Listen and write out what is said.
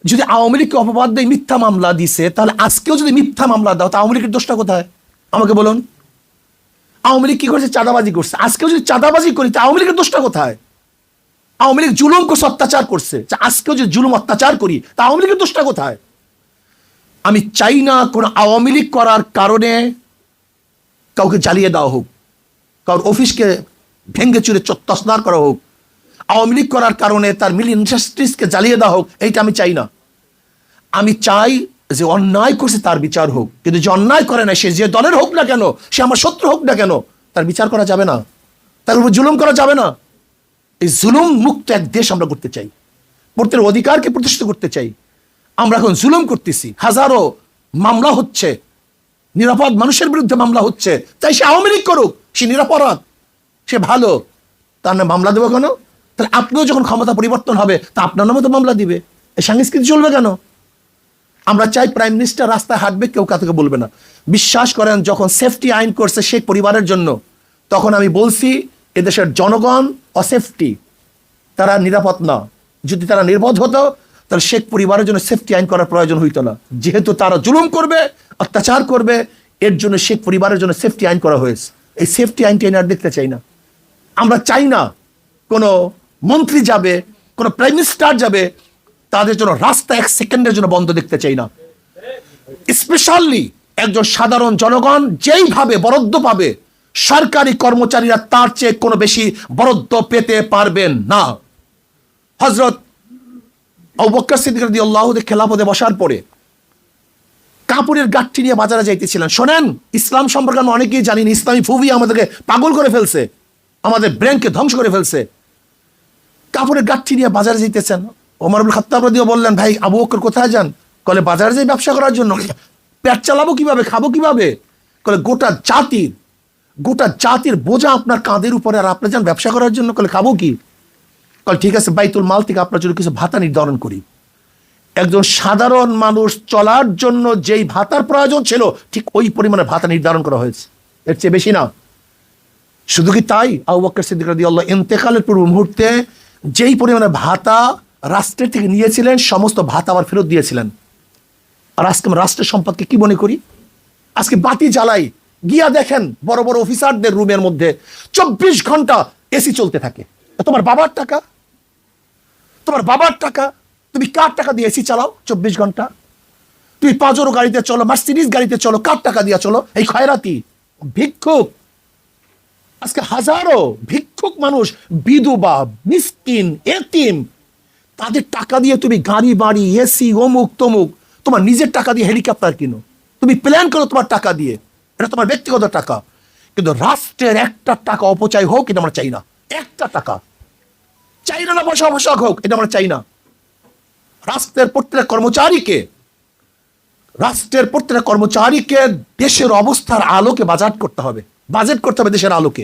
যদি আওয়ামী লীগকে অপবাদ দিয়ে মিথ্যা মামলা দিছে, তাহলে আজকেও যদি মিথ্যা মামলা দাও, তা আওয়ামী লীগের দোষটা কোথায় আমাকে বলুন? আওয়ামী লীগ কি করছে? চাঁদাবাজি করছে। আজকেও যদি চাঁদাবাজি করি, তা আওয়ামী লীগের দোষটা কোথায়? আওয়ামী লীগ জুলুম করছে, অত্যাচার করছে। আজকেও যদি জুলুম অত্যাচার করি, তা আওয়ামী লীগের দোষটা কোথায়? আমি চাই না কোন আওয়ামী লীগ করার কারণে কাউকে জ্বালিয়ে দেওয়া হোক, কারোর অফিসকে ভেঙ্গে চুরে তছনছ করা হোক, আওয়ামী লীগ করার কারণে তার মিল ইন্ডাস্ট্রিজকে জ্বালিয়ে দেওয়া হোক। এইটা আমি চাই না। আমি চাই যে অন্যায় করছে তার বিচার হোক, কিন্তু যে অন্যায় করে না, সে যে দলের হোক না কেন, সে আমার শত্রু হোক না কেন, তার বিচার করা যাবে না, তার উপর জুলুম করা যাবে না। এই জুলুম মুক্ত এক দেশ আমরা করতে চাই, প্রত্যেকের অধিকারকে প্রতিষ্ঠিত করতে চাই। আমরা এখন জুলুম করতেছি, হাজারো মামলা হচ্ছে, নিরাপদ মানুষের বিরুদ্ধে মামলা হচ্ছে। তাই সে আওয়ামী লীগ করুক, সে নিরাপরাধ, সে ভালো, তার নামে মামলা দেবো কেন? তাহলে আপনিও যখন ক্ষমতা পরিবর্তন হবে, তা আপনার নামে তো মামলা দিবে। এই সংস্কৃতি চলবে কেন? আমরা চাই প্রাইম মিনিস্টার রাস্তায় হাঁটবে, কেউ কাউকে বলবে না। বিশ্বাস করেন, যখন সেফটি আইন করছে শেখ পরিবারের জন্য, তখন আমি বলছি এদেশের জনগণ অসেফটি, তারা নিরাপদ না। যদি তারা নির্বোধ হতো, তাহলে শেখ পরিবারের জন্য সেফটি আইন করার প্রয়োজন হইতো না। যেহেতু তারা জুলুম করবে, অত্যাচার করবে, এর জন্য শেখ পরিবারের জন্য সেফটি আইন করা হয়েছে। এই সেফটি আইনটি এনে আর দেখতে চাই না। আমরা চাই না কোনো মন্ত্রী যাবে, কোনো প্রাইম মিনিস্টার যাবে, তাদের জন্য রাস্তা এক সেকেন্ডের জন্য বন্ধ দেখতে চাই না। স্পেশালি একজন সাধারণ জনগণ যেইভাবে বরাদ্দ পাবে, সরকারি কর্মচারীরা তার চেয়ে কোনো বেশি বরাদ্দ পেতে পারবেন না। হযরত আবু বকর সিদ্দিক রাদিয়াল্লাহু আনহু খেলাফতে বসার পরে কাপড়ের গাঁটটি নিয়ে বাজারে যাইতেছিলেন। শোনেন, ইসলাম সম্পর্কে আমরা অনেকেই জানি না। ইসলামী ফুবি আমাদেরকে পাগল করে ফেলছে, আমাদের ব্রেনকে ধ্বংস করে ফেলছে। কাপড়ের গাঁটটি নিয়ে বাজারে যাইতেছেন। ওমর ইবনে খাত্তাব রাদিয়াল্লাহু বললেন, ভাই আবু বকর কোথায় যান? কলে বাজারে যাই ব্যবসা করার জন্য। পেট চালাবো কিভাবে, খাবো কিভাবে? কলে গোটা জাতির বোঝা আপনার কাঁধের উপরে, আর আপনি যান ব্যবসা করার জন্য। কলে খাবো কি? কলে ঠিক আছে, বাইতুল মাল থেকে আপনার জন্য কিছু ভাতা নির্ধারণ করি। একজন সাধারণ মানুষ চলার জন্য যেই ভাতার প্রয়োজন ছিল, ঠিক ওই পরিমাণে ভাতা নির্ধারণ করা হয়েছে, এর চেয়ে বেশি না। শুধু কি তাই, আবু বকর সিদ্দিক রাদিয়াল্লাহু আনহু ইন্তেকালের পূর্ব মুহূর্তে যেই পরিমাণে ভাতা রাষ্ট্রের থেকে নিয়েছিলেন, সমস্ত ভাতা আবার ফেরত দিয়েছিলেন। আর আজকে আমরা রাষ্ট্রের সম্পদকে কি মনে করি? আজকে বাতি জ্বালাই, গিয়া দেখেন বড় বড় অফিসারদের রুমের মধ্যে 24 ঘন্টা এসি চলতে থাকে। তোমার বাবার টাকা, তোমার বাবার টাকা, তুমি কার টাকা দিয়ে এসি চালাও 24 ঘন্টা? তুমি পাজরো গাড়িতে চলো, মার্সিডিজ গাড়িতে চলো, কার টাকা দিয়ে চলো? এই খয়রাতি ভিক্ষুক। আজকে হাজারো ভিক্ষুক মানুষ, বিধবা, মিসকিন, এতিম, তাদের টাকা দিয়ে তুমি গাড়ি বাড়ি, এসি, অমুক তমুক, তোমার নিজের টাকা দিয়ে হেলিকপ্টার কিনো, তুমি প্ল্যান করো তোমার টাকা দিয়ে, এটা তোমার ব্যক্তিগত টাকা। কিন্তু রাষ্ট্রের একটা টাকা অপচয় হোক, এটা আমরা চাই না। একটা টাকা চাই না, পয়সা অপচয় হোক, এটা আমরা চাই না। রাষ্ট্রের প্রত্যেক কর্মচারীকে দেশের অবস্থার আলোকে বাজেট করতে হবে দেশের আলোকে।